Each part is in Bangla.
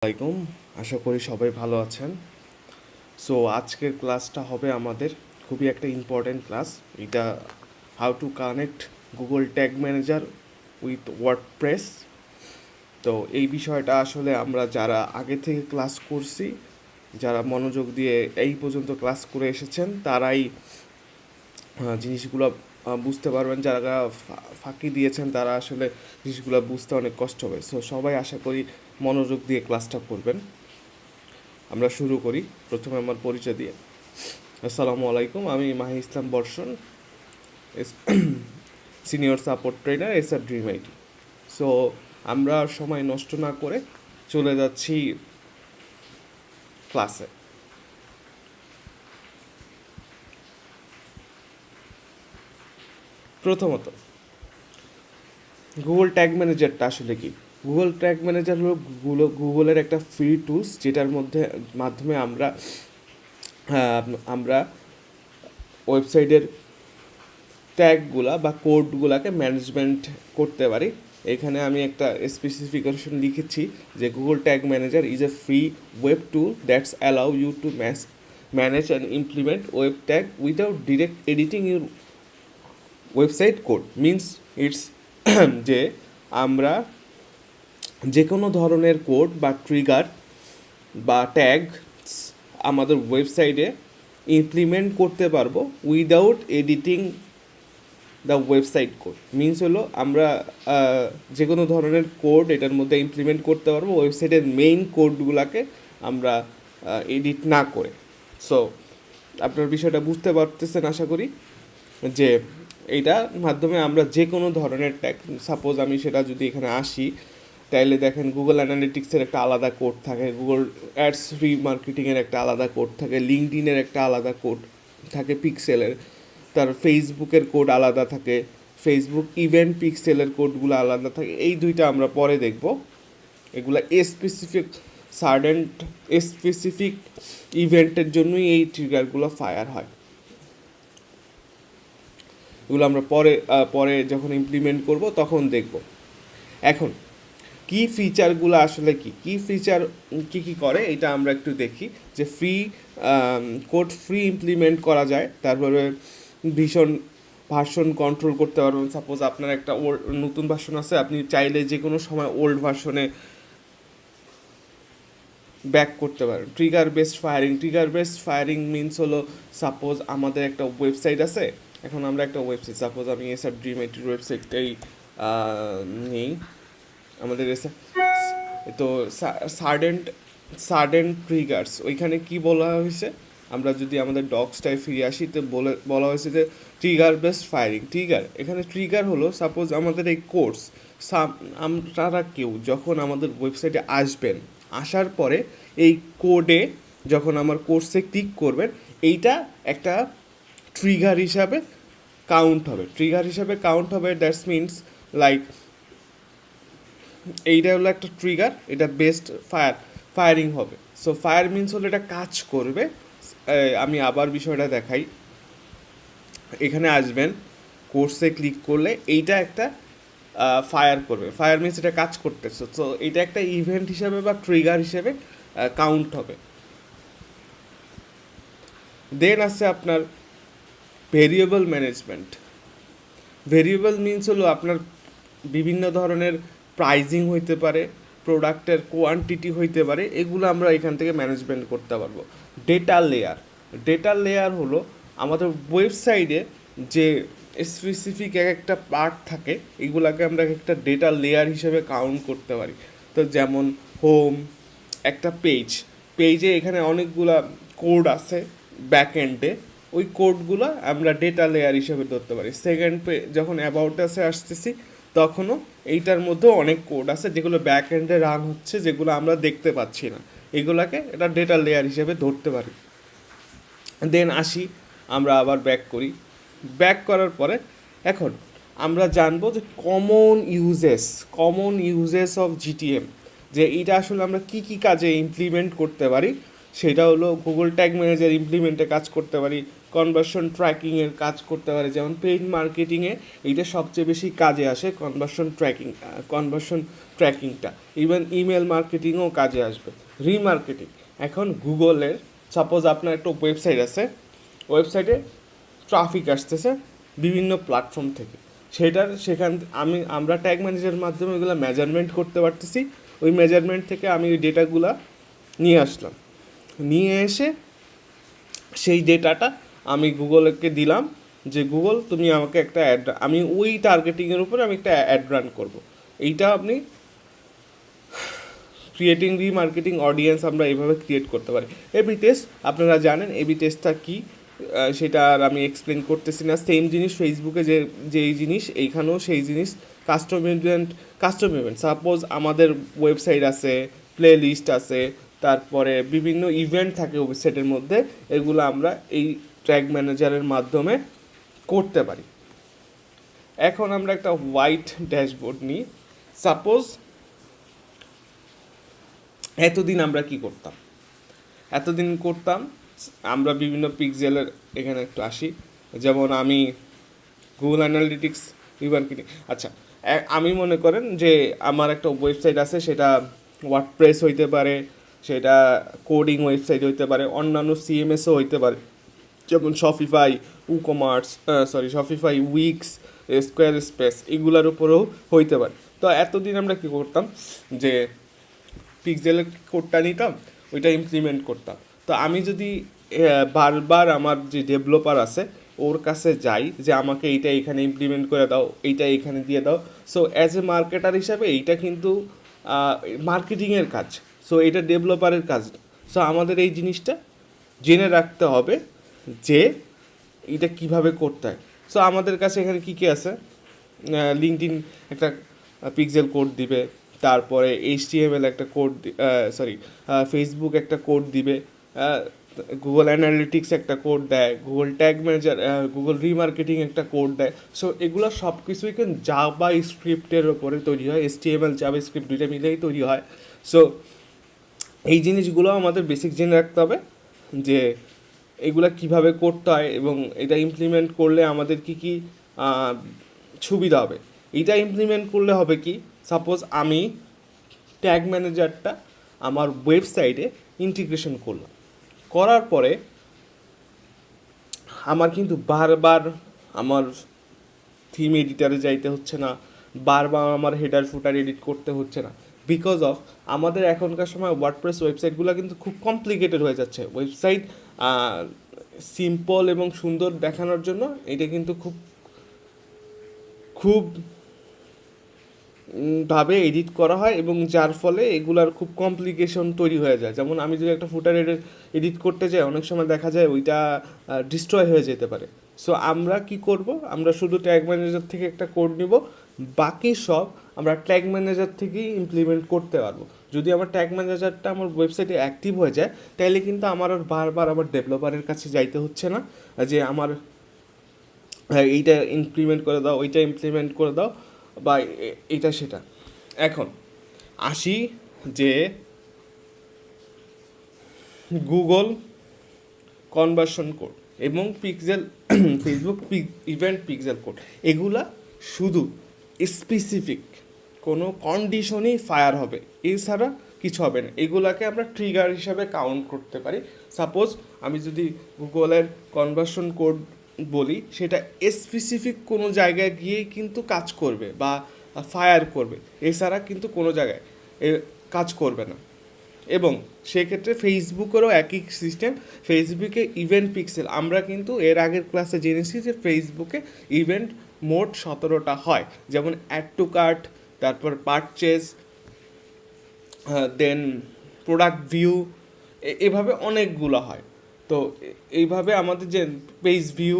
আসসালামাইকুম, আশা করি সবাই ভালো আছেন। সো আজকের ক্লাসটা হবে আমাদের খুবই একটা ইম্পর্ট্যান্ট ক্লাস। এটা how to connect Google tag manager with WordPress. তো এই বিষয়টা আসলে আমরা যারা আগে থেকে ক্লাস করছি, যারা মনোযোগ দিয়ে এই পর্যন্ত ক্লাস করে এসেছেন, তারাই জিনিসগুলো বুঝতে পারবেন। যারা ফাঁকি দিয়েছেন তারা আসলে জিনিসগুলো বুঝতে অনেক কষ্ট হবে। সো সবাই আশা করি মনোযোগ দিয়ে ক্লাসটা করবেন। আমরা শুরু করি। প্রথমে আমার পরিচয় দিয়ে। আসসালামু আলাইকুম, আমি মাহি ইসলাম বর্ষণ, senior support trainer SR dream IT. So আমরা সময় নষ্ট না করে চলে যাচ্ছি ক্লাসে। প্রথমত, গুগল ট্যাগ ম্যানেজারটা আসলে কি? গুগল ট্যাগ ম্যানেজার হলো গুগলের একটা ফ্রি টুলস, যেটার মাধ্যমে আমরা ওয়েবসাইটের ট্যাগগুলা বা কোডগুলাকে ম্যানেজমেন্ট করতে পারি। এখানে আমি একটা স্পেসিফিকেশন লিখেছি যে Google tag manager is a free web tool that's allow you to manage and implement web tag without direct editing your website code. Means it's যে আমরা যে কোনো ধরনের কোড বা ট্রিগার বা ট্যাগ আমাদের ওয়েবসাইটে ইমপ্লিমেন্ট করতে পারবো without editing the website code. Means হলো আমরা যে কোনো ধরনের কোড এটার মধ্যে ইমপ্লিমেন্ট করতে পারবো ওয়েবসাইটের মেইন কোডগুলোকে আমরা এডিট না করে। সো আপনার বিষয়টা বুঝতে পারতেছেন আশা করি, যে এইটার মাধ্যমে আমরা যে কোনো ধরনের ট্যাগ, সাপোজ আমি সেটা যদি এখানে আসি, তাইলে দেখেন গুগল অ্যানালিটিক্সের একটা আলাদা কোড থাকে, গুগল অ্যাডস মার্কেটিংয়ের একটা আলাদা কোড থাকে, লিঙ্কডইনের একটা আলাদা কোড থাকে, পিক্সেলের, তার ফেসবুকের কোড আলাদা থাকে, ফেসবুক ইভেন্ট পিক্সেলের কোডগুলো আলাদা থাকে। এই দুইটা আমরা পরে দেখব। এগুলা স্পেসিফিক ইভেন্টের জন্যই এই ট্রিগারগুলো ফায়ার হয়। এগুলো আমরা পরে যখন ইমপ্লিমেন্ট করব তখন দেখব। এখন কি ফিচারগুলো আসলে কি ফিচার কি করে এটা আমরা একটু দেখি। যে কোড ফ্রি ইমপ্লিমেন্ট করা যায়, তারপরে ভার্সন কন্ট্রোল করতে পারবেন। সাপোজ আপনার একটা নতুন ভার্সন আছে, আপনি চাইলে যে কোনো সময় ওল্ড ভার্সনে ব্যাক করতে পারেন। ট্রিগার বেসড ফায়ারিং মিনস হলো, সাপোজ আমাদের একটা ওয়েবসাইট আছে, এখন আমরা একটা ওয়েবসাইট, সাপোজ আমি এসআর ড্রিম আইটির ওয়েবসাইটটাই নেই আমাদের তো সাডেন ট্রিগার্স, ওইখানে কি বলা হয়েছে, আমরা যদি আমাদের ডক্সটায় ফিরে আসি তো বলা হয়েছে যে ট্রিগার বেসড ফায়ারিং। এখানে ট্রিগার হলো, সাপোজ আমাদের এই কোর্স, আপনারা কেউ যখন আমাদের ওয়েবসাইটে আসবেন, আসার পরে এই কোডে যখন আমার কোর্সে ক্লিক করবেন, এইটা একটা ট্রিগার হিসাবে কাউন্ট হবে। দ্যাটস মিনস লাইক এইটা হলো একটা ট্রিগার, এটা বেস্ট ফায়ারিং হবে। সো ফায়ার মিনস হলো এটা কাজ করবে। আমি আবার বিষয়টা দেখাই। এখানে আসবেন, কোর্সে ক্লিক করলে এইটা একটা ফায়ার করবে। ফায়ার মিনস এটা কাজ করতেছে। সো এটা একটা ইভেন্ট হিসাবে বা ট্রিগার হিসেবে কাউন্ট হবে। দেন আছে আপনার ভেরিয়েবল ম্যানেজমেন্ট। ভেরিয়েবল মিনস হলো আপনার বিভিন্ন ধরনের প্রাইজিং হইতে পারে, প্রোডাক্টের কোয়ান্টিটি হইতে পারে, এগুলো আমরা এখান থেকে ম্যানেজমেন্ট করতে পারবো। ডেটা লেয়ার হলো আমাদের ওয়েবসাইটে যে স্পেসিফিক একটা পার্ট থাকে, এগুলাকে আমরা একটা ডেটা লেয়ার হিসেবে কাউন্ট করতে পারি। তো যেমন হোম একটা পেজে এখানে অনেকগুলা কোড আছে ব্যাক এন্ডে, ওই কোডগুলো আমরা ডেটা লেয়ার হিসেবে ধরতে পারি। যখন অ্যাবাউটাসে আসতেছি, তখনও এইটার মধ্যেও অনেক কোড আছে যেগুলো ব্যাক এন্ডে রান হচ্ছে, যেগুলো আমরা দেখতে পাচ্ছি না, এগুলাকে এটা ডেটা লেয়ার হিসেবে ধরতে পারি। দেন আসি, আমরা আবার ব্যাক করার পরে এখন আমরা জানবো যে কমন ইউজেস অফ জিটিএম, যে এইটা আসলে আমরা কি কি কাজে ইমপ্লিমেন্ট করতে পারি। সেটা হলো গুগল ট্যাগ ম্যানেজার ইমপ্লিমেন্টে কাজ করতে পারি, কনভার্সন ট্র্যাকিংয়ের কাজ করতে পারে, যেমন পেইড মার্কেটিংয়ে এইটা সবচেয়ে বেশি কাজে আসে কনভার্সন ট্র্যাকিংটা। ইভেন ইমেল মার্কেটিংও কাজে আসবে। রিমার্কেটিং, এখন গুগলের সাপোজ আপনার একটা ওয়েবসাইট আছে, ওয়েবসাইটে ট্রাফিক আসতেছে বিভিন্ন প্ল্যাটফর্ম থেকে, সেখান আমরা ট্যাগ ম্যানেজারের মাধ্যমে ওইগুলো মেজারমেন্ট করতে পারতেছি। ওই মেজারমেন্ট থেকে আমি ওই ডেটাগুলো নিয়ে আসলাম, নিয়ে এসে সেই ডেটাটা আমি গুগলকে দিলাম যে গুগল তুমি আমাকে একটা অ্যাড, আমি ওই টার্গেটিংয়ের উপরে আমি একটা অ্যাড রান করবো। এইটা আপনি ক্রিয়েটিং রিমার্কেটিং অডিয়েন্স আমরা এইভাবে ক্রিয়েট করতে পারি। এবি টেস্ট আপনারা জানেন এবি টেস্টটা কী, সেটা আর আমি এক্সপ্লেন করতেছি না। সেম জিনিস ফেসবুকে যেই জিনিস এইখানেও সেই জিনিস। কাস্টম ইভেন্ট সাপোজ আমাদের ওয়েবসাইট আছে, প্লে লিস্ট আছে, তারপরে বিভিন্ন ইভেন্ট থাকে ওয়েবসাইটের মধ্যে, এগুলো আমরা এই ট্যাগ ম্যানেজারের মাধ্যমে করতে পারি। এখন আমরা একটা হোয়াইট ড্যাশবোর্ড নিই। সাপোজ এতদিন আমরা কি করতাম, আমরা বিভিন্ন পিক্সেলের, এখানে একটু আসি, যেমন আমি গুগল অ্যানালিটিক্স রিমার্কেটিং। আচ্ছা, আমি মনে করেন যে আমার একটা ওয়েবসাইট আছে, সেটা ওয়ার্ডপ্রেস হইতে পারে, সেটা কোডিং ওয়েবসাইট হইতে পারে, অন্যান্য সিএমএসও হইতে পারে, যেমন শপিফাই উইক্স, স্কোয়ার স্পেস, এগুলোর উপরেও হইতে পারে। তো এতদিন আমরা কী করতাম যে পিক্সেলের কোডটা নিতাম, ওইটা ইমপ্লিমেন্ট করতাম। তো আমি যদি বারবার আমার যে ডেভেলপার আছে ওর কাছে যাই যে আমাকে এইটা এখানে ইমপ্লিমেন্ট করে দাও, এইটা এখানে দিয়ে দাও, সো অ্যাজ এ মার্কেটার হিসাবে এইটা কিন্তু মার্কেটিংয়ের কাজ, সো এটা ডেভেলপারের কাজ না। সো আমাদের এই জিনিসটা জেনে রাখতে হবে যে এটা কিভাবে করতে হয়। সো আমাদের কাছে এখানে কী কী আছে, লিঙ্কডইন একটা পিক্সেল কোড দিবে, তারপরে HTML একটা কোড, ফেসবুক একটা কোড দিবে, গুগল অ্যানালিটিক্স একটা কোড দেয়, Google tag manager, Google remarketing একটা কোড দেয়। সো এগুলো সব কিছুই কিন্তু জাভা স্ক্রিপ্টের ওপরে তৈরি হয়, HTML জাভা স্ক্রিপ্ট দুইটা মিলেই তৈরি হয়। সো এই জিনিসগুলো আমাদের বেসিক জেনে রাখতে হবে যে এগুলা কিভাবে করতে হয় এবং এটা ইমপ্লিমেন্ট করলে আমাদের কি কি সুবিধা হবে। এটা ইমপ্লিমেন্ট করলে হবে কি, সাপোজ আমি ট্যাগ ম্যানেজারটা আমার ওয়েবসাইটে ইন্টিগ্রেশন করলাম, করার পরে আমার কিন্তু বারবার আমার থিম এডিটারে যাইতে হচ্ছে না, বারবার আমার হেডার ফুটার এডিট করতে হচ্ছে না, বিকজ অফ আমাদের এখনকার সময় ওয়ার্ডপ্রেস ওয়েবসাইটগুলো কিন্তু খুব কমপ্লিকেটেড হয়ে যাচ্ছে। ওয়েবসাইট সিম্পল এবং সুন্দর দেখানোর জন্য এটা কিন্তু খুব খুব ভাবে এডিট করা হয় এবং যার ফলে এগুলার খুব কমপ্লিকেশন তৈরি হয়ে যায়। যেমন আমি যদি একটা ফুটার এডিট করতে যাই, অনেক সময় দেখা যায় ওইটা ডিস্ট্রয় হয়ে যেতে পারে। সো আমরা কি করব, আমরা শুধু ট্যাগ ম্যানেজার থেকে একটা কোড নিব, বাকি সব আমরা ট্যাগ ম্যানেজার থেকেই ইমপ্লিমেন্ট করতে পারবো। যদি আমার ট্যাগ ম্যানেজারটা আমার ওয়েবসাইটে অ্যাক্টিভ হয়ে যায়, তাহলে কিন্তু আমার আর বারবার আমার ডেভেলপারের কাছে যাইতে হচ্ছে না যে আমার এইটা ইমপ্লিমেন্ট করে দাও, ওইটা ইমপ্লিমেন্ট করে দাও, বা এটা সেটা। এখন আসি যে গুগল কনভার্সন কোড এবং ফেসবুক ইভেন্ট পিক্সেল কোড, এগুলা শুধু স্পেসিফিক কোনো কন্ডিশনেই ফায়ার হবে, এছাড়া কিছু হবে না। এগুলাকে আমরা ট্রিগার হিসাবে কাউন্ট করতে পারি। সাপোজ আমি যদি গুগলের কনভার্সন কোড বলি, সেটা স্পেসিফিক কোনো জায়গায় গিয়েই কিন্তু কাজ করবে বা ফায়ার করবে, এছাড়া কিন্তু কোনো জায়গায় কাজ করবে না। এবং সেক্ষেত্রে ফেসবুকেরও একই সিস্টেম। ফেসবুকে ইভেন্ট পিক্সেল, আমরা কিন্তু এর আগের ক্লাসে জেনেছি যে ফেসবুকে ইভেন্ট মোট 17টা হয়, যেমন অ্যাড টু কার্ট, তারপর পারচেজ, দেন প্রোডাক্ট ভিউ, এভাবে অনেকগুলো হয়। তো এইভাবে আমাদের যে পেজ ভিউ,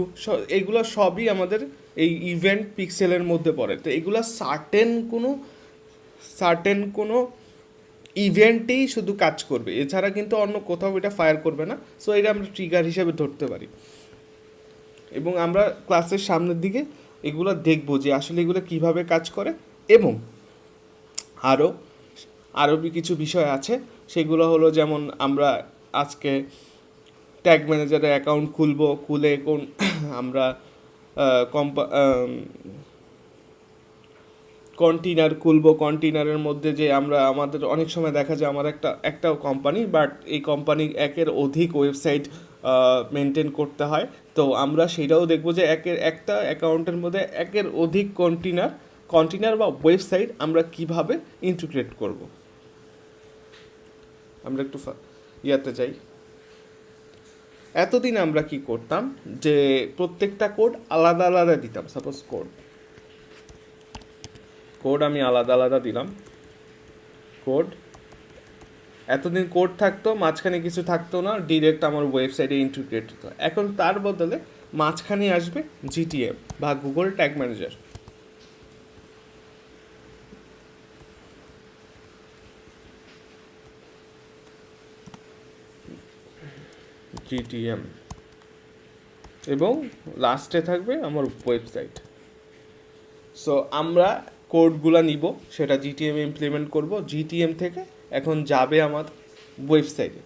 এইগুলো সবই আমাদের এই ইভেন্ট পিক্সেলের মধ্যে পড়ে। তো এগুলো সার্টেন কোনো ইভেন্টেই শুধু কাজ করবে, এছাড়া কিন্তু অন্য কোথাও এটা ফায়ার করবে না। সো এটা আমরা ট্রিগার হিসেবে ধরতে পারি এবং আমরা ক্লাসের সামনের দিকে এগুলো দেখবো যে আসলে এগুলো কীভাবে কাজ করে। এবং আরও কিছু বিষয় আছে, সেগুলো হলো যেমন আমরা আজকে ট্যাগ ম্যানেজারে অ্যাকাউন্ট খুলবো, খুলে কোন আমরা কন্টেনার খুলবো, কন্টেনারের মধ্যে যে আমরা আমাদের অনেক সময় দেখা যায় আমার একটা কোম্পানি, বাট এই কোম্পানির একের অধিক ওয়েবসাইট মেনটেন করতে হয়। তো আমরা সেটাও দেখবো যে একটা অ্যাকাউন্টের মধ্যে একের অধিক কন্টেনার বা ওয়েবসাইট আমরা কিভাবে ইন্টিগ্রেট করব। আমরা একটু ইয়াতে যাই। এতদিন আমরা কি করতাম যে প্রত্যেকটা কোড আলাদা আলাদা দিতাম। সাপোজ কোড আমি আলাদা আলাদা দিলাম, কোড এতদিন কোড থাকতো, মাঝখানে কিছু থাকতো না, ডিরেক্ট আমার ওয়েবসাইটে ইন্টিগ্রেট হতো। এখন তার বদলে মাঝখানে আসবে জিটিএম বা গুগল ট্যাগ ম্যানেজার। জিটিএম এবং লাস্টে থাকবে আমার ওয়েবসাইট। সো আমরা কোডগুলো নিব, সেটা জিটিএম ইমপ্লিমেন্ট করব, জিটিএম থেকে এখন যাবে আমার ওয়েবসাইটে।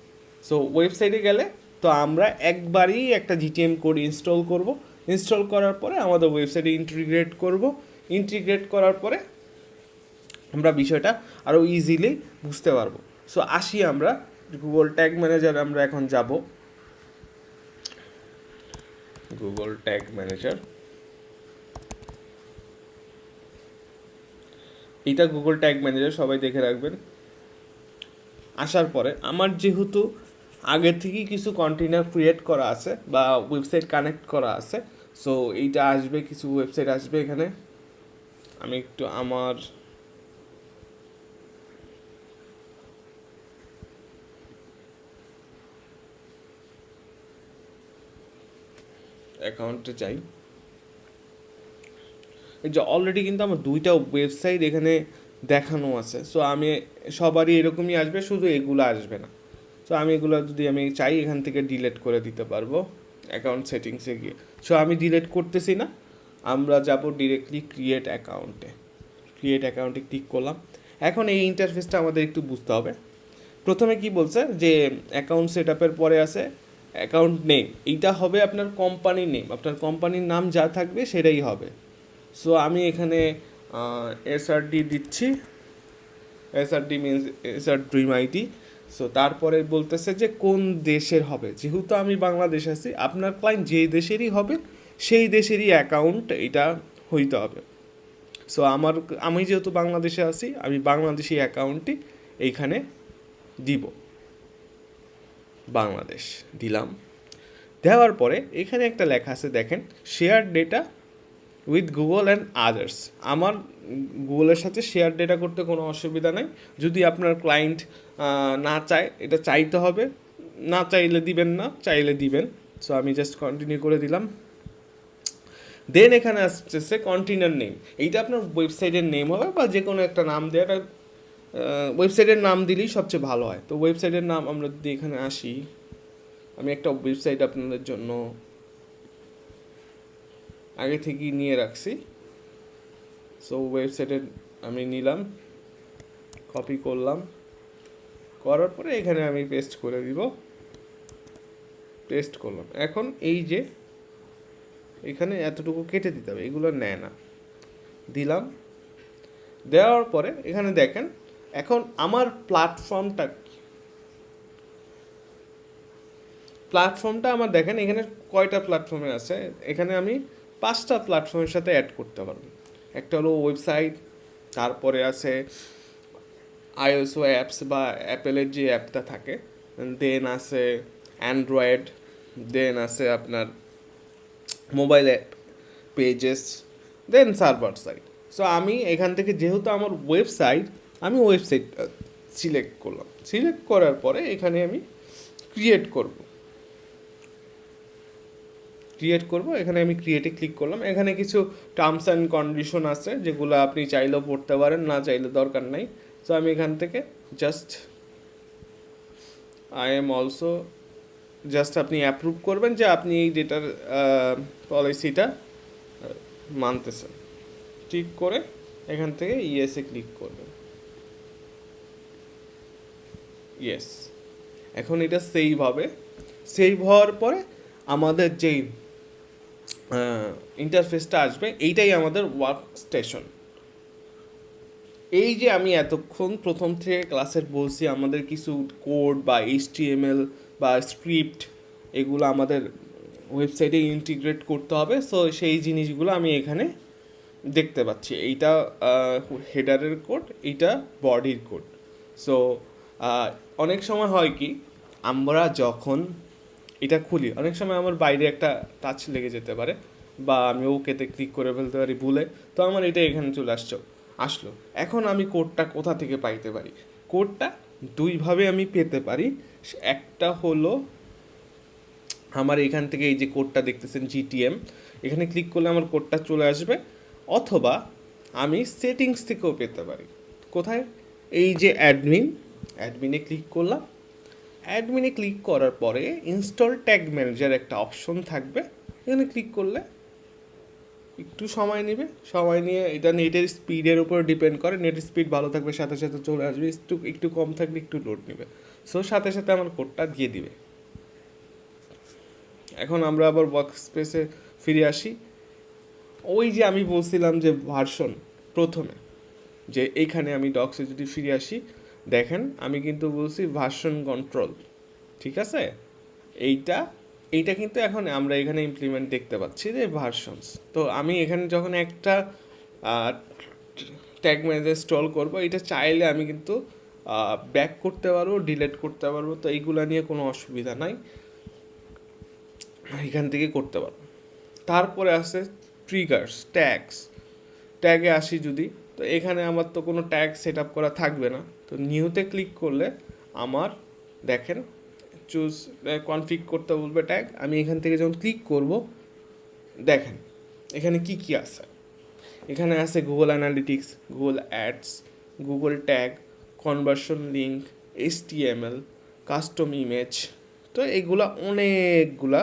সো ওয়েবসাইটে গেলে তো আমরা একবারই একটা জিটিএম কোড ইনস্টল করব, ইনস্টল করার পরে আমাদের ওয়েবসাইটে ইন্টিগ্রেট করার পরে আমরা বিষয়টা আরও ইজিলি বুঝতে পারবো। সো আসি আমরা গুগল ট্যাগ ম্যানেজার, আমরা এখন যাব গুগল ট্যাগ ম্যানেজার। এটা গুগল ট্যাগ ম্যানেজার, সবাই দেখে রাখবেন। আসার পরে আমার যেহেতু আগে থেকেই কিছু কন্টেনার ক্রিয়েট করা আছে বা ওয়েবসাইট কানেক্ট করা আছে, সো এইটা আসবে, কিছু ওয়েবসাইট আসবে এখানে। আমি একটু আমার অ্যাকাউন্টে যাই। এই যে অলরেডি কিন্তু আমার দুইটা ওয়েবসাইট এখানে দেখানো আছে। সো আমি সবারই এরকমই আসবে, শুধু এগুলো আসবে না। সো আমি এগুলো যদি আমি চাই এখান থেকে ডিলিট করে দিতে পারবো অ্যাকাউন্ট সেটিংসে গিয়ে। সো আমি ডিলিট করতেছি না, আমরা যাব ডিরেক্টলি ক্রিয়েট অ্যাকাউন্টে ক্লিক করলাম। এখন এই ইন্টারফেসটা আমাদের একটু বুঝতে হবে। প্রথমে কি বলছে যে অ্যাকাউন্ট সেট আপের পরে আছে অ্যাকাউন্ট নেম, এইটা হবে আপনার কোম্পানির নেম, আপনার কোম্পানির নাম যা থাকবে সেটাই হবে। সো আমি এখানে এসআরডি দিচ্ছি, SRD means SR dream ID. So তারপরে বলতেছে যে কোন দেশের হবে, যেহেতু আমি বাংলাদেশ আছি, আপনার ক্লায়েন্ট যেই দেশেরই হবে সেই দেশেরই অ্যাকাউন্ট এটা হইতে হবে। সো আমি যেহেতু বাংলাদেশে আছি, আমি বাংলাদেশি অ্যাকাউন্টটি এইখানে দিব, বাংলাদেশ দিলাম। দেওয়ার পরে এখানে একটা লেখা আছে দেখেন, share data with Google and others. আমার গুগলের সাথে শেয়ার ডেটা করতে কোনো অসুবিধা নেই, যদি আপনার ক্লায়েন্ট না চায়, এটা চাইতে হবে, না চাইলে দিবেন না, চাইলে দিবেন। সো আমি জাস্ট কন্টিনিউ করে দিলাম। দেন এখানে আসতেছে কন্টেনার নেম, এইটা আপনার ওয়েবসাইটের নেম হবে বা যে কোনো একটা নাম দেওয়াটা, ওয়েবসাইটের নাম দিলেই সবচেয়ে ভালো হয়। তো ওয়েবসাইটের নাম আমরা যদি এখানে আসি, আমি একটা ওয়েবসাইট আপনাদের জন্য আগে থেকেই নিয়ে রাখছি। সো ওয়েবসাইটের আমি নিলাম, কপি করলাম, করার পরে এখানে আমি পেস্ট করে দিব, পেস্ট করলাম। এখন এই যে এখানে এতটুকু কেটে দিতে হবে, এগুলো নেয় না, দিলাম। দেওয়ার পরে এখানে দেখেন এখন আমার প্ল্যাটফর্মটা আমার দেখেন এখানে কয়টা প্ল্যাটফর্মে আছে। এখানে আমি 5টা প্ল্যাটফর্মের সাথে অ্যাড করতে পারবো। একটা হলো ওয়েবসাইট, তারপরে আছে আইওএস অ্যাপস বা অ্যাপেলের যে অ্যাপটা থাকে, দেন আছে অ্যান্ড্রয়েড, দেন আছে আপনার মোবাইল অ্যাপ, পেজেস, দেন সার্ভার সাইড। সো আমি এখান থেকে যেহেতু আমার আমি ওয়েবসাইট সিলেক্ট করলাম, সিলেক্ট করার পরে এখানে আমি ক্রিয়েট করব, এখানে আমি ক্রিয়েটে ক্লিক করলাম। এখানে কিছু টার্মস অ্যান্ড কন্ডিশন আছে যেগুলো আপনি চাইলেও পড়তে পারেন, না চাইলে দরকার নাই। সো আমি এখান থেকে আপনি অ্যাপ্রুভ করবেন যে আপনি এই ডেটার পলিসিটা মানতেছেন। ঠিক করে এখান থেকে ইয়েসে ক্লিক করবেন, ইয়েস। এখন এটা সেভ হবে, সেভ হওয়ার পরে আমাদের যেই ইন্টারফেসটা আসবে এইটাই আমাদের ওয়ার্ক স্টেশন। এই যে আমি এতক্ষণ প্রথম থেকে ক্লাসের বলছি আমাদের কিছু কোড বা এইচটিএমএল বা স্ক্রিপ্ট এগুলো আমাদের ওয়েবসাইটে ইন্টিগ্রেট করতে হবে। সো সেই জিনিসগুলো আমি এখানে দেখতে পাচ্ছি। এইটা হেডারের কোড, এইটা বডির কোড। সো অনেক সময় হয় কি, আমরা যখন এটা খুলি অনেক সময় আমার বাইরে একটা টাচ লেগে যেতে পারে বা আমি ওকেতে ক্লিক করে ফেলতে পারি ভুলে, তো আমার এটা এখানে চলে আসলো। এখন আমি কোডটা কোথা থেকে পাইতে পারি? কোডটা দুইভাবে আমি পেতে পারি। একটা হলো আমার এখান থেকে এই যে কোডটা দেখতেছেন জিটিএম, এখানে ক্লিক করলে আমার কোডটা চলে আসবে, অথবা আমি সেটিংস থেকেও পেতে পারি। কোথায়? এই যে অ্যাডমিনে ক্লিক করলাম। অ্যাডমিনে ক্লিক করার পরে ইনস্টল ট্যাগ ম্যানেজার একটা অপশন থাকবে, এখানে ক্লিক করলে একটু সময় নেবে, সময় নিয়ে এটা নেটের স্পিডের উপর ডিপেন্ড করে। নেটের স্পিড ভালো থাকবে সাথে সাথে চলে আসবে, একটু কম থাকলে একটু লোড নেবে। সো সাথে সাথে আমার কোডটা দিয়ে দিবে। এখন আমরা আবার ওয়ার্ক স্পেসে ফিরে আসি। ওই যে আমি বলছিলাম যে ভার্সন প্রথমে, যে এইখানে আমি ডক্সে যদি ফিরে আসি, দেখেন আমি কিন্তু বলছি ভার্সন কন্ট্রোল, ঠিক আছে? এইটা এইটা কিন্তু এখন আমরা এখানে ইমপ্লিমেন্ট দেখতে পাচ্ছি যে ভার্সনস। তো আমি এখানে যখন একটা ট্যাগ ম্যানেজার ইনস্টল করবো, এটা চাইলে আমি কিন্তু ব্যাক করতে পারবো, ডিলিট করতে পারবো। তো এইগুলো নিয়ে কোনো অসুবিধা নাই, এখান থেকে করতে পারবো। তারপরে আছে ট্রিগার্স, ট্যাগে আসি যদি, তো এখানে আমার তো কোনো ট্যাগ সেট আপ করা থাকবে না। তো নিউতে ক্লিক করলে আমার দেখেন চুজ কনফিগ করতে বলবে ট্যাগ। আমি এখান থেকে যখন ক্লিক করব, দেখেন এখানে কি কি আছে। এখানে আছে Google analytics, Google ads, Google tag, conversion link, HTML, custom image. তো এইগুলা অনেকগুলা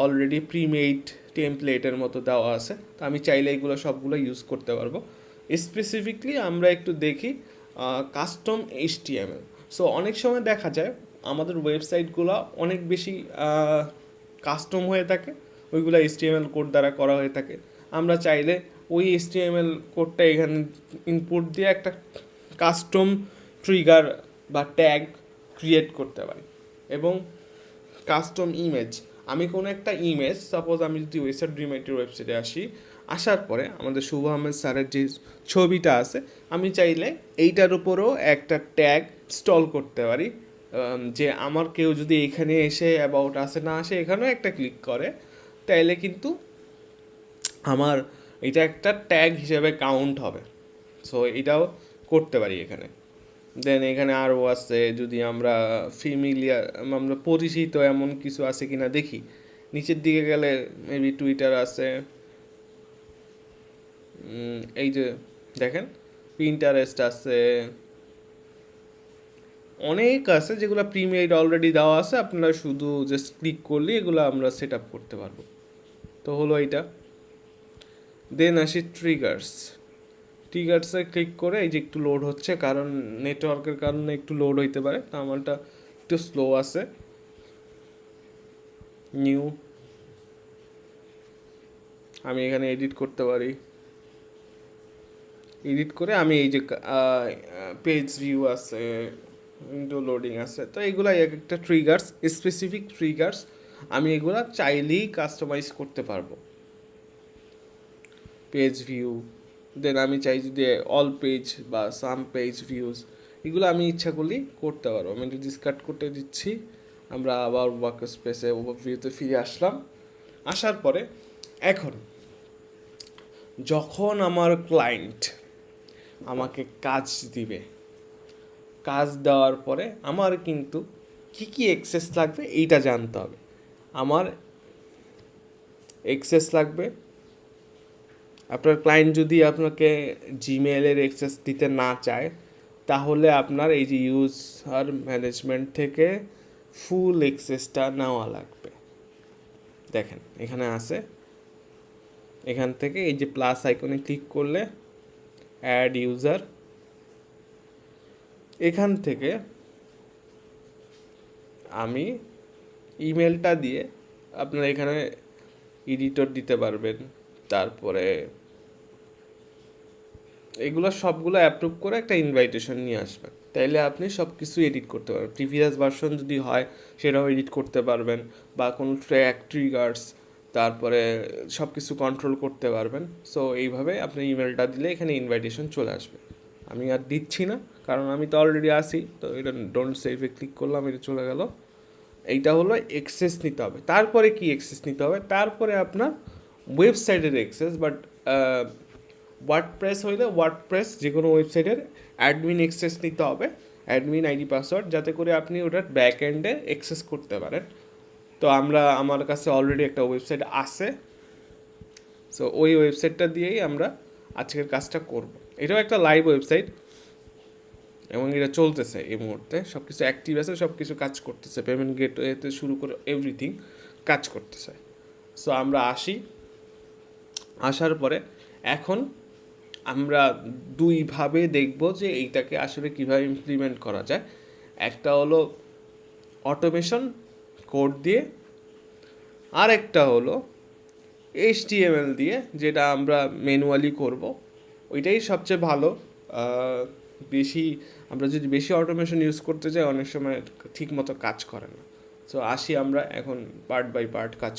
অলরেডি প্রিমেড টেমপ্লেটের মতো দেওয়া আছে। তো আমি চাইলে এইগুলো সবগুলো ইউজ করতে পারবো। স্পেসিফিকলি আমরা একটু দেখি কাস্টম এইচটিএমএল। সো অনেক সময় দেখা যায় আমাদের ওয়েবসাইটগুলো অনেক বেশি কাস্টম হয়ে থাকে, ওইগুলো এইচটিএমএল কোড দ্বারা করা হয়ে থাকে। আমরা চাইলে ওই এইচটিএমএল কোডটা এখানে ইনপুট দিয়ে একটা কাস্টম ট্রিগার বা ট্যাগ ক্রিয়েট করতে পারি। এবং কাস্টম ইমেজ, আমি কোনো একটা ইমেজ, সাপোজ আমি যদি ওয়েবসাইট ড্রিম-আইটির ওয়েবসাইটে আসার পরে আমাদের শুভ আহমেদ স্যারের যে ছবিটা আছে, আমি চাইলে এইটার উপরও একটা ট্যাগ ইনস্টল করতে পারি। যে আমার কেউ যদি এখানে এসে অ্যাবাউট আসে না আসে এখানেও একটা ক্লিক করে, তাইলে কিন্তু আমার এটা একটা ট্যাগ হিসেবে কাউন্ট হবে। সো এটাও করতে পারি এখানে। দেন এখানে আরও আছে, যদি আমরা আমরা পরিচিত এমন কিছু আছে কিনা দেখি, নিচের দিকে গেলে মেবি টুইটার আছে, এই যে দেখেন পিন্টারেস্ট আছে, অনেক আছে যেগুলো প্রিমিয়ার অলরেডি দেওয়া আছে, আপনারা শুধু জাস্ট ক্লিক করলে এগুলো আমরা সেট আপ করতে পারবো। তো হলো এইটা। দেন আসি ট্রিগার্সে ক্লিক করে এই যে একটু লোড হচ্ছে, কারণ নেটওয়ার্কের কারণে একটু লোড হইতে পারে, তো আমারটা একটু স্লো আছে। নিউ, আমি এখানে এডিট করতে পারি, এডিট করে আমি এই যে পেজ ভিউ আছে, উইন্ডো লোডিং আছে, তো এইগুলা এক একটা ট্রিগার্স, স্পেসিফিক ট্রিগার্স। আমি এগুলা চাইলেই কাস্টমাইজ করতে পারবো। পেজ ভিউ, দেন আমি চাই যদি অল পেজ বা সাম পেজ ভিউজ, এগুলো আমি ইচ্ছা করলেই করতে পারবো। আমি ডিসকার্ড করতে দিচ্ছি, আমরা আবার ওয়ার্ক স্পেসে ওভারভিউতে ফিরে আসলাম। আসার পরে এখন যখন আমার ক্লায়েন্ট আমাকে কাজ দিবে, কাজ দেওয়ার পরে আমার কিন্তু কী কী অ্যাক্সেস লাগবে এইটা জানতে হবে। আমার অ্যাক্সেস লাগবে, আপনার ক্লায়েন্ট যদি আপনাকে জিমেলের অ্যাক্সেস দিতে না চায়, তাহলে আপনার এই যে ইউজার ম্যানেজমেন্ট থেকে ফুল অ্যাক্সেসটা নেওয়া লাগবে। দেখেন এখানে আছে, এখান থেকে এই যে প্লাস আইকনে ক্লিক করলে অ্যাড ইউজার, এখান থেকে আমি ইমেলটা দিয়ে আপনারা এখানে এডিটর দিতে পারবেন, তারপরে এগুলো সবগুলো অ্যাপ্রুভ করে একটা ইনভাইটেশন নিয়ে আসবেন, তাইলে আপনি সব কিছু এডিট করতে পারবেন। প্রিভিয়াস ভার্সন যদি হয় সেটাও এডিট করতে পারবেন, বা কোনো ট্র্যাক ট্রিগার্স, তারপরে সব কিছু কন্ট্রোল করতে পারবেন। সো এইভাবে আপনি ইমেলটা দিলে এখানে ইনভাইটেশন চলে আসবে। আমি আর দিচ্ছি না, কারণ আমি তো অলরেডি আসি, তো এটা ডোন্ট সেভে ক্লিক করলাম, এটা চলে গেল। এইটা হলো এক্সেস নিতে হবে। তারপরে কি এক্সেস নিতে হবে? তারপরে আপনার ওয়েবসাইটের এক্সেস, বাট ওয়ার্ডপ্রেস হইলে ওয়ার্ডপ্রেস যে কোনো ওয়েবসাইটের অ্যাডমিন এক্সেস নিতে হবে, অ্যাডমিন আইডি পাসওয়ার্ড, যাতে করে আপনি ওটার ব্যাক এন্ডে এক্সেস করতে পারেন। তো আমার কাছে অলরেডি একটা ওয়েবসাইট আছে, সো ওই ওয়েবসাইটটা দিয়েই আমরা আজকের কাজটা করব। এটাও একটা লাইভ ওয়েবসাইট এবং এটা চলতেছে এই মুহূর্তে, সব কিছু অ্যাক্টিভ আছে, সব কিছু কাজ করতেছে, পেমেন্ট গেটওয়েতে শুরু করে এভরিথিং কাজ করতেছে। সো আমরা আসার পরে এখন আমরা দুইভাবে দেখব যে এইটাকে আসলে কীভাবে ইমপ্লিমেন্ট করা যায়। একটা হলো অটোমেশন কোড দিয়ে, আর একটা হলো HTML দিয়ে, যেটা আমরা ম্যানুয়ালি করব। ওইটাই সবচেয়ে ভালো। আমরা যদি বেশি অটোমেশন ইউজ করতে যাই অনেক সময় ঠিক মতো কাজ করে না। সো আমরা এখন পার্ট বাই পার্ট কাজ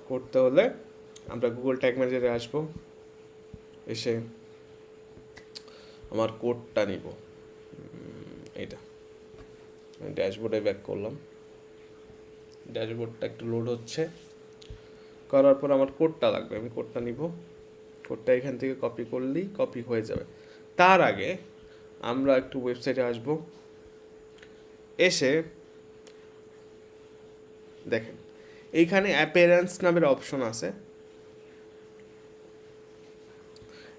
করতে হলে আমরা গুগল ট্যাগ ম্যানেজারে আসবো, এসে আমার কোডটা নিব, এটা ড্যাশবোর্ডে ব্যাক করলাম। ড্যাশবোর্ডটা একটু লোড হচ্ছে, করার পর আমার কোডটা লাগবে, আমি কোডটা নিব। কোডটা এখান থেকে কপি করলেই কপি হয়ে যাবে। তার আগে আমরা একটু ওয়েবসাইটে আসব, এসে দেখেন এইখানে অ্যাপিয়ারেন্স নামের অপশন আছে।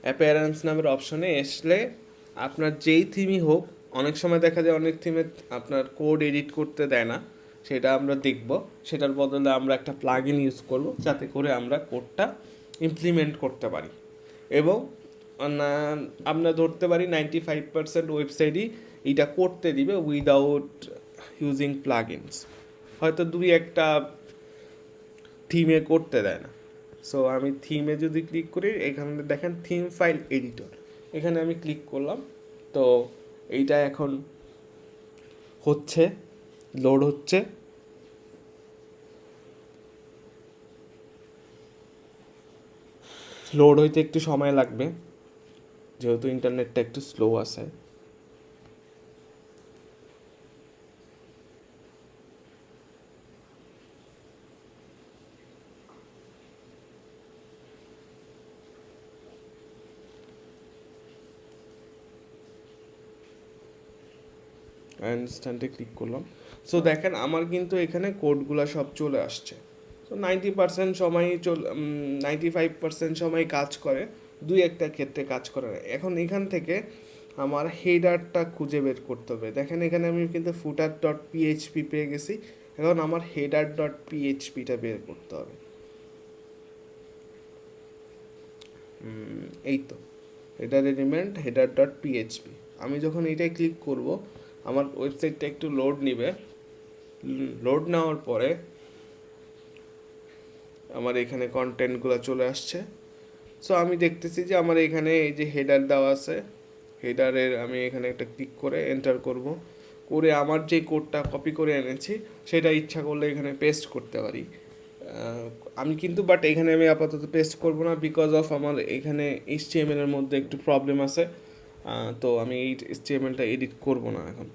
অ্যাপিয়ারেন্স নামের অপশনে আসলে আপনার যেই থিমই হোক, অনেক সময় দেখা যায় অনেক থিমে আপনার কোড এডিট করতে দেয় না, সেটা আমরা দেখব। সেটার বদলে আমরা একটা প্লাগইন ইউজ করব, যাতে করে আমরা কোডটা ইমপ্লিমেন্ট করতে পারি। এবং আমরা ধরতে পারি 95% ওয়েবসাইটই এটা করতে দিবে উইদাউট ইউজিং প্লাগইনস, হয়তো দুই একটা থিমে করতে দেয় না। সো আমি থিমে যদি ক্লিক করি, এখানে দেখেন থিম ফাইল এডিটর, এখানে আমি ক্লিক করলাম। তো এইটা এখন হচ্ছে, লোড হচ্ছে। লোড হইতে একটু সময় লাগবে, যেহেতু ইন্টারনেটটা একটু স্লো আছে। ইনস্ট্যান্টে ক্লিক করলাম। সো দেখেন আমার কিন্তু এখানে কোডগুলো সব চলে আসছে। তো 90% সময়ই 95% সময় কাজ করে, দুই একটা ক্ষেত্রে কাজ করে না। এখন এখান থেকে আমার হেডারটা খুঁজে বের করতে হবে। দেখেন এখানে আমি কিন্তু footer.php পেয়ে গেছি, এখন আমার header.phpটা বের করতে হবে। এই তো হেডার এলিমেন্ট header.php। আমি যখন এইটাই ক্লিক করব, আমার ওয়েবসাইটটা একটু লোড নিবে। লোড নেওয়ার পরে আমার এখানে কন্টেন্টগুলো চলে আসছে। সো আমি দেখতেছি যে আমার এখানে এই যে হেডার দেওয়া আছে, হেডারের আমি এখানে একটা ক্লিক করে এন্টার করব, করে আমার যে কোডটা কপি করে এনেছি সেটা ইচ্ছা করলে এখানে পেস্ট করতে পারি। আমি কিন্তু বাট এখানে আমি আপাতত পেস্ট করব না, বিকজ অফ আমার এখানে HTML এর মধ্যে একটু প্রবলেম আছে। তো আমি এই HTMLটা এডিট করব না এখন।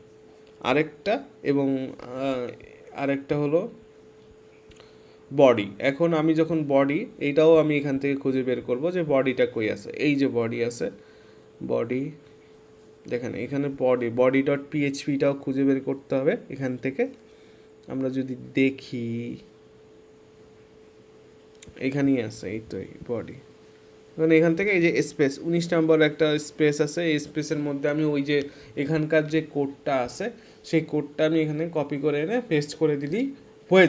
আরেকটা হলো বডি। এখন আমি যখন বডি, এইটাও আমি এখান থেকে খুঁজে বের করব যে বডিটা কই আছে। এই যে বডি আছে, বডি দেখেন এখানে body.phpটাও খুঁজে বের করতে হবে এখান থেকে। আমরা যদি দেখি এখানেই আছে, এই তো এই বডি। মানে এখান থেকে এই যে স্পেস 19 নম্বর একটা স্পেস আছে, এই স্পেসের মধ্যে আমি ওই যে এখানকার যে কোডটা আছে সেই কোডটা আমি এখানে কপি করে এনে পেস্ট করে দিলেই হয়ে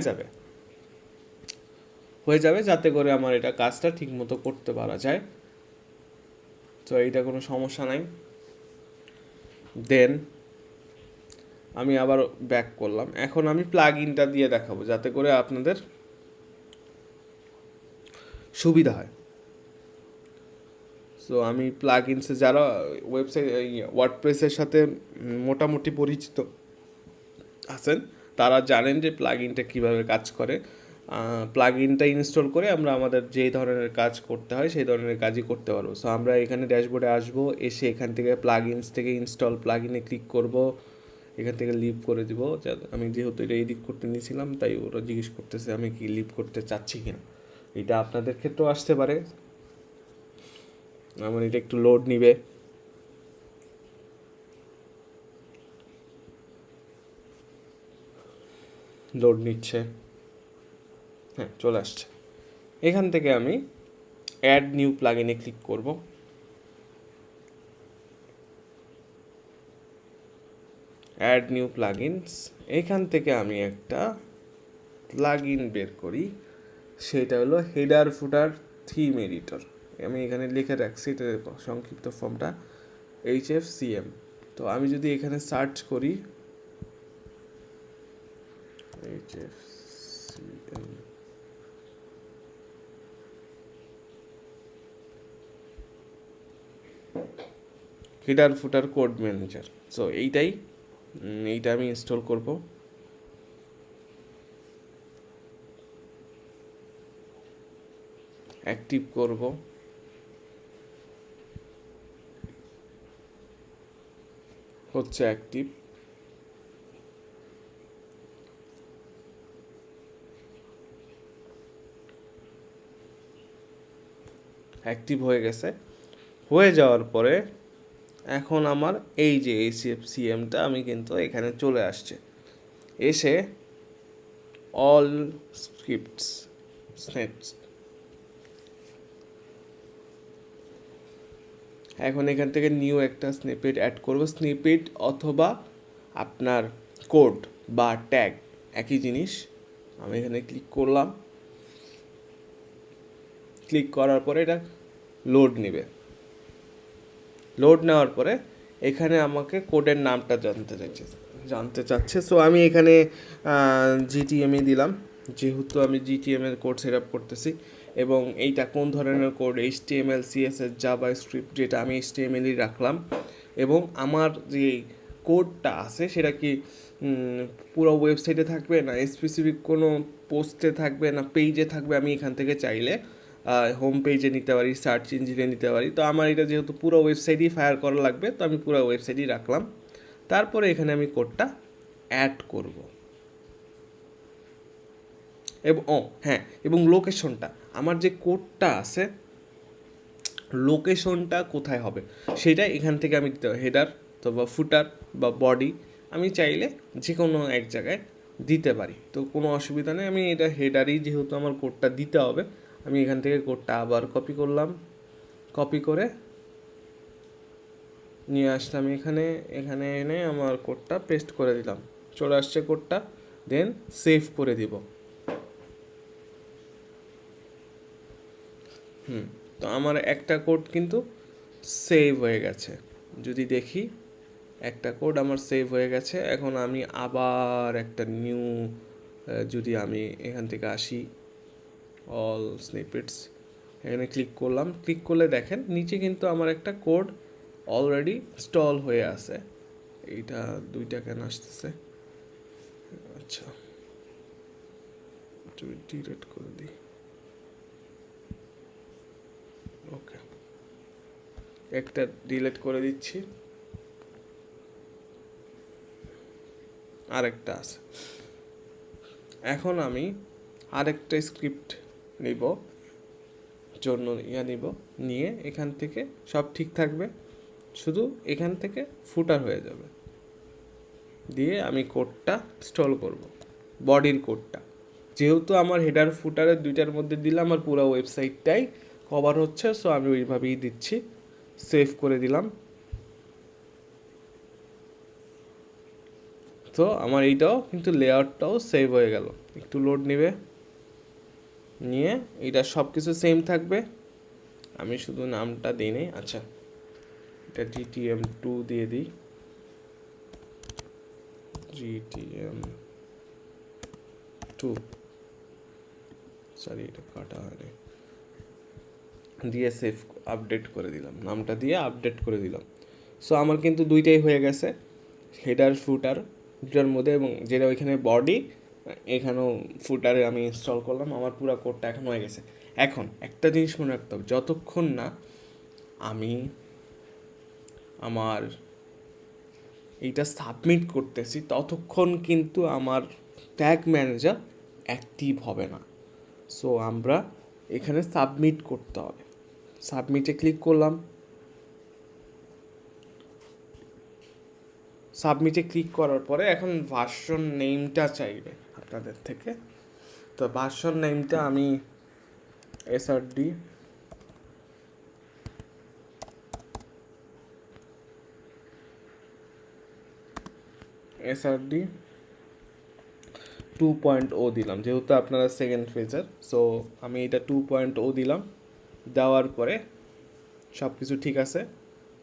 যাবে, যাতে করে আমার এটা কাজটা ঠিক মতো করতে পারা যায়। তো এইটা কোনো সমস্যা নাই। দেন আমি আবার ব্যাক করলাম। এখন আমি প্লাগ ইনটা দিয়ে দেখাবো যাতে করে আপনাদের সুবিধা হয়। সো আমি প্লাগ ইনসে যারা ওয়েবসাইট ওয়ার্ডপ্রেসের সাথে মোটামুটি পরিচিত আছেন তারা জানেন যে প্লাগ ইনটা কীভাবে কাজ করে। প্লাগ ইনটা ইনস্টল করে আমরা আমাদের যেই ধরনের কাজ করতে হয় সেই ধরনের কাজই করতে পারবো। সো আমরা এখানে ড্যাশবোর্ডে আসবো, এসে এখান থেকে প্লাগ ইনস থেকে ইনস্টল প্লাগ ইনে ক্লিক করব, এখান থেকে লিভ করে দিব। আমি যেহেতু এটা এডিট করতে নিয়েছিলাম তাই ওরা জিজ্ঞেস করতেছে আমি কি লিভ করতে চাচ্ছি কিনা। এটা আপনাদের ক্ষেত্রেও আসতে পারে। আমার এটা একটু লোড নিবে। লোড নিচ্ছে, হ্যাঁ চলে আসছে। এখান থেকে আমি অ্যাড নিউ প্লাগইনে ক্লিক করব। অ্যাড নিউ প্লাগইনস, এখান থেকে আমি একটা প্লাগইন বের করি, সেটা হলো হেডার ফুটার থিম এডিটর। আমি এখানে লিখে রাখছি এটা সংক্ষিপ্ত ফর্মটা HFCM। তো আমি যদি এখানে সার্চ করি HFCM, হেডার ফুটার কোড ম্যানেজার। সো এইটা আমি ইনস্টল করব। অ্যাক্টিভ করব, হচ্ছে অ্যাক্টিভ। অ্যাক্টিভ হয়ে গেছে। হয়ে যাওয়ার পরে এখন আমার এই যে HFCMটা আমি কিন্তু এখানে চলে আসছে, এসে অল স্ক্রিপ্টস স্নেপস। এখন এখান থেকে নিউ একটা স্নিপেট অ্যাড করব। স্নিপেট অথবা আপনার কোড বা ট্যাগ একই জিনিস। আমি এখানে ক্লিক করলাম। ক্লিক করার পরে এটা লোড নেবে। লোড নেওয়ার পরে এখানে আমাকে কোডের নামটা জানতে চাচ্ছে। সো আমি এখানে GTM-ই দিলাম, যেহেতু আমি GTM-এর কোড সেট আপ করতেছি। এবং এইটা কোন ধরনের কোড, HTML CSS জাভাস্ক্রিপ্ট, যেটা আমি HTML-ই রাখলাম। এবং আমার যে কোডটা আছে সেটা কি পুরো ওয়েবসাইটে থাকবে না স্পেসিফিক কোনো পোস্টে থাকবে না পেজে থাকবে, আমি এখান থেকে চাইলে হোম পেজে নিতে পারি, সার্চ ইঞ্জিনে নিতে পারি। তো আমার এটা যেহেতু পুরো ওয়েবসাইটই ফায়ার করা লাগবে তো আমি পুরো ওয়েবসাইটই রাখলাম। তারপরে এখানে আমি কোডটা অ্যাড করব। এবং হ্যাঁ, এবং লোকেশনটা, আমার যে কোডটা আছে লোকেশনটা কোথায় হবে সেটা এখান থেকে আমি দিতে হবে। হেডার অথবা ফুটার বা বডি আমি চাইলে যে কোনো এক জায়গায় দিতে পারি, তো কোনো অসুবিধা নেই। আমি এটা হেডারই যেহেতু আমার কোডটা দিতে হবে, আমি এখান থেকে কোডটা আবার কপি করলাম। কপি করে নিয়ে আসলাম এখানে এনে আমার কোডটা পেস্ট করে দিলাম। চলে আসছে কোডটা। দেন সেভ করে দিব। তো আমার একটা কোড কিন্তু সেভ হয়ে গেছে। যদি দেখি একটা কোড আমার সেভ হয়ে গেছে। এখন আমি আবার একটা নিউ, যদি আমি এখান থেকে আসি অল স্নিপেটস, এখানে ক্লিক করলাম। ক্লিক করলে দেখেন নিচে কিন্তু আমার একটা কোড অলরেডি ইনস্টল হয়ে আছে। এইটা দুইটা কেন আসতেছে? আচ্ছা, ডিলিট করে দিই। ওকে, একটা ডিলিট করে দিচ্ছি, আরেকটা আছে। এখন আমি আরেকটা স্ক্রিপ্ট নিব নিয়ে এখান থেকে সব ঠিক থাকবে, শুধু এখান থেকে ফুটার হয়ে যাবে। দিয়ে আমি কোডটা ইনস্টল করব, বডির কোডটা। যেহেতু আমার হেডার ফুটারের দুইটার মধ্যে দিলে আমার পুরো ওয়েবসাইটটাই কভার হচ্ছে, সো আমি ওইভাবেই দিচ্ছি। সেভ করে দিলাম। তো আমার এইটাও কিন্তু লেআউটটাও সেভ হয়ে গেল। একটু লোড নেবে, নিয়ে এটা সব কিছু সেম থাকবে। আমি শুধু নামটা দিই নি। আচ্ছা, এটা GTM2 দিয়ে দিই, GTM2, সরি এটা কাটা হয়নি, দিয়ে সেভ আপডেট করে দিলাম, নামটা দিয়ে আপডেট করে দিলাম। সো আমার কিন্তু দুইটাই হয়ে গেছে, হেডার ফুটার দুটার মধ্যে, এবং যেটা ওইখানে বডি, এখানেও ফুটারে আমি ইনস্টল করলাম, আমার পুরো কোডটা এখন হয়ে গেছে। এখন একটা জিনিস মনে রাখতে হবে, যতক্ষণ না আমি আমার এইটা সাবমিট করতেছি ততক্ষণ কিন্তু আমার ট্যাগ ম্যানেজার অ্যাক্টিভ হবে না। সো আমরা এখানে সাবমিট করতে হবে, সাবমিটে ক্লিক করলাম, সাবমিটে ক্লিক করার পরে এখন ভার্সন নেমটা চাইবে আপনাদের থেকে। তো ভার্সন নেমটা আমি SRD SRD 2.0 দিলাম, যেহেতু আপনারা সেকেন্ড ফেজার। সো আমি এটা 2.0 দিলাম, দেওয়ার পরে সব কিছু ঠিক আছে,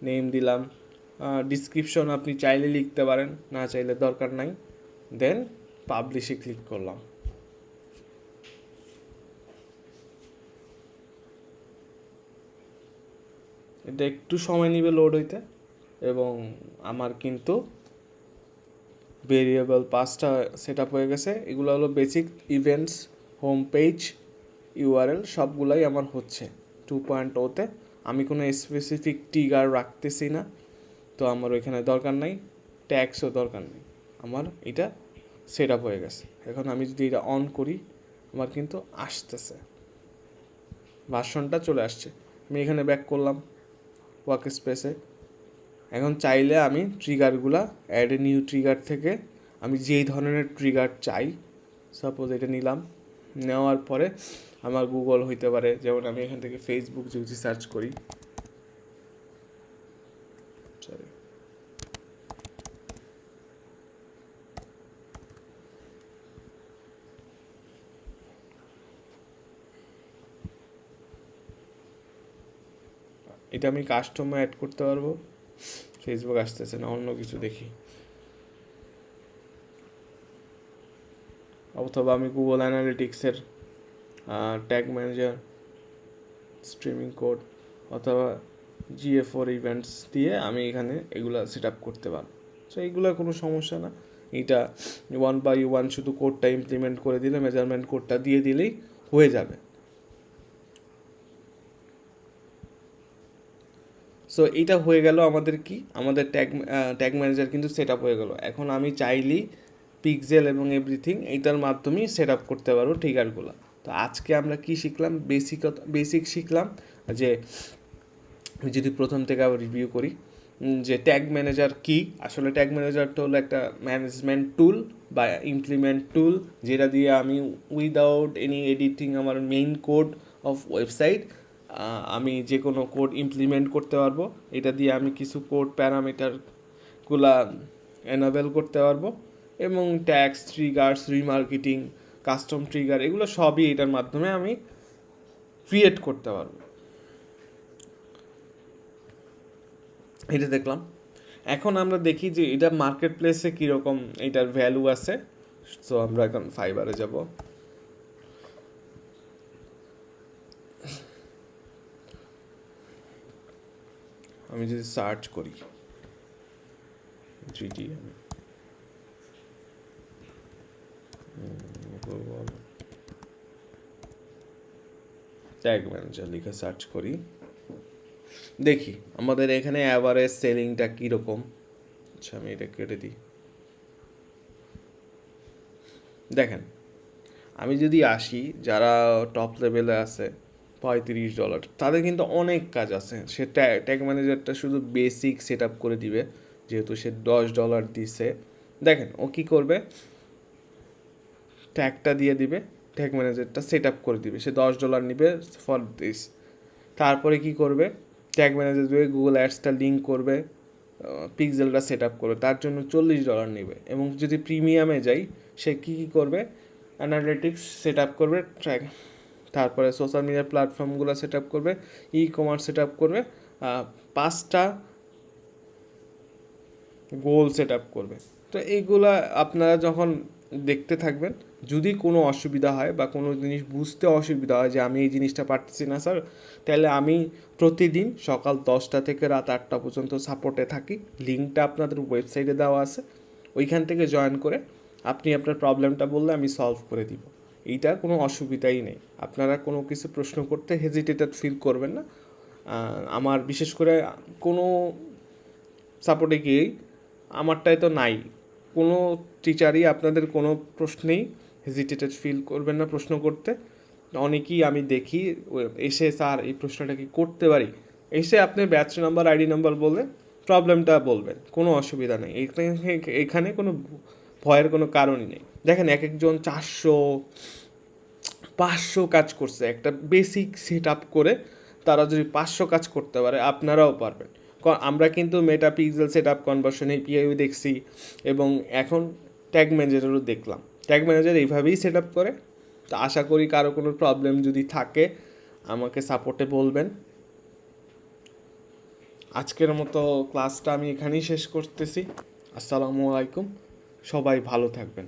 নেম দিলাম, ডিসক্রিপশন আপনি চাইলে লিখতে পারেন, না চাইলে দরকার নাই। দেন পাবলিশে ক্লিক করলাম। এটা একটু সময় নিবে লোড হইতে, এবং আমার কিন্তু ভেরিয়েবল 5টা সেট আপ হয়ে গেছে। এগুলো হলো basic events, home page, URL সবগুলাই আমার হচ্ছে 2.0-তে। আমি কোনো স্পেসিফিক ট্রিগার রাখতেছি না, তো আমার ওইখানে দরকার নাই, ট্যাক্সও দরকার নেই, আমার এটা সেট আপ হয়ে গেছে। এখন আমি যদি এটা অন করি, আমার কিন্তু আসতেছে, ভার্সনটা চলে আসছে। আমি এখানে ব্যাক করলাম ওয়ার্ক স্পেসে। এখন চাইলে আমি ট্রিগারগুলা অ্যাড এ নিউ ট্রিগার থেকে আমি যেই ধরনের ট্রিগার চাই, সাপোজ এটা নিলাম, নেওয়ার পরে আমার গুগল হইতে পারে, যেমন আমি এখান থেকে ফেসবুক যদি সার্চ করি, সরি এটা আমি কাস্টমে অ্যাড করতে পারবো, ফেসবুক আসতেছে না, অন্য কিছু দেখি, অথবা আমি গুগল অ্যানালিটিক্সের ট্যাগ ম্যানেজার, স্ট্রিমিং কোড অথবা GA4 ইভেন্টস দিয়ে আমি এখানে এগুলো সেট আপ করতে পারবো। সো এইগুলো কোনো সমস্যা না, এটা 1/1 শুধু কোডটা ইমপ্লিমেন্ট করে দিলে, মেজারমেন্ট কোডটা দিয়ে দিলেই হয়ে যাবে। সো এইটা হয়ে গেল আমাদের কি, আমাদের ট্যাগ ম্যানেজার কিন্তু সেট আপ হয়ে গেল। এখন আমি চাইলেই পিক্সেল এবং এভরিথিং এইটার মাধ্যমেই সেট আপ করতে পারবো ট্রিগারগুলো। তো আজকে আমরা কি শিখলাম, বেসিক শিখলাম যে, আমি যদি প্রথম থেকে আবার রিভিউ করি, যে ট্যাগ ম্যানেজার কি। আসলে ট্যাগ ম্যানেজারটা হলো একটা ম্যানেজমেন্ট টুল বা ইমপ্লিমেন্ট টুল, যেটা দিয়ে আমি উইদাউট এনি এডিটিং আমার মেইন কোড অফ ওয়েবসাইট আমি যে কোনো কোড ইমপ্লিমেন্ট করতে পারবো। এটা দিয়ে আমি কিছু কোড প্যারামিটারগুলা এনাবেল করতে পারবো, এবং tax, triggers, remarketing, custom trigger, এগুলো সবই এটার মাধ্যমে আমি ক্রিয়েট করতে পারবো। এটা দেখলাম। এখন আমরা দেখি যে এটা মার্কেট প্লেসে কীরকম এটার ভ্যালু আছে। সো আমরা এখন ফাইবারে যাব। আমি যদি সার্চ করি GTM, ট্যাগ ম্যানেজার লিখে সার্চ করি, দেখি আমাদের এখানে অ্যাভারেজ সেলিংটা কীরকম। আচ্ছা আমি এটা কেটে দিই। দেখেন, আমি যদি আসি, যারা টপ লেভেলে আছে $35, তাদের কিন্তু অনেক কাজ আছে। সে ট্যাগ ম্যানেজারটা শুধু বেসিক সেট আপ করে দিবে, যেহেতু সে $10 দিছে। দেখেন ও কী করবে, ট্যাগটা দিয়ে দিবে, ট্যাগ ম্যানেজারটা সেট আপ করে দিবে, সে $10 নিবে ফর দিস। তারপরে কি করবে, ট্যাগ ম্যানেজার দিয়ে গুগল অ্যাডসটা লিঙ্ক করবে, পিক্সেলটা সেট আপ করবে, তার জন্য $40 নেবে। এবং যদি প্রিমিয়ামে যাই, সে কী করবে, অ্যানালিটিক্স সেট আপ করবে, তারপরে সোশ্যাল মিডিয়া প্ল্যাটফর্মগুলো সেট আপ করবে, কমার্স সেট আপ করবে, 5টা গোল সেট আপ করবে। তো এইগুলা আপনারা যখন দেখতে থাকবেন, যদি কোনো অসুবিধা হয় বা কোনো জিনিস বুঝতে অসুবিধা হয় যে আমি এই জিনিসটা পারতেছি না স্যার, তাহলে আমি প্রতিদিন সকাল 10টা থেকে রাত 8টা পর্যন্ত সাপোর্টে থাকি। লিঙ্কটা আপনাদের ওয়েবসাইটে দেওয়া আছে, ওইখান থেকে জয়েন করে আপনি আপনার প্রবলেমটা বললে আমি সলভ করে দিব। এইটা কোনো অসুবিধাই নেই। আপনারা কোনো কিছু প্রশ্ন করতে হেজিটেটেড ফিল করবেন না। আমার বিশেষ করে কোনো সাপোর্টে গিয়েই আমারটাই তো নাই, কোনো টিচারই আপনাদের কোনো প্রশ্নেই হেজিটেটেড ফিল করবেন না প্রশ্ন করতে। অনেকেই আমি দেখি এসে স্যার এই প্রশ্নটা কি করতে পারি, এসে আপনি ব্যাচ নাম্বার আইডি নাম্বার বলে প্রবলেমটা বলবেন, কোনো অসুবিধা নেই। এখানে কোনো ভয়ের কোনো কারণই নেই। দেখেন এক একজন 400-500 কাজ করছে একটা বেসিক সেট আপ করে। তারা যদি 500 কাজ করতে পারে আপনারাও পারবেন। আমরা কিন্তু মেটা পিক্সেল সেট আপ কনভার্সন এপিআইও দেখছি এবং এখন ট্যাগ ম্যানেজারও দেখলাম। ট্যাগ ম্যানেজার এইভাবেই সেট আপ করে। তো আশা করি কারো কোনো প্রবলেম যদি থাকে আমাকে সাপোর্টে বলবেন। আজকের মতো ক্লাসটা আমি এখানেই শেষ করতেছি। আসসালামু আলাইকুম, সবাই ভালো থাকবেন।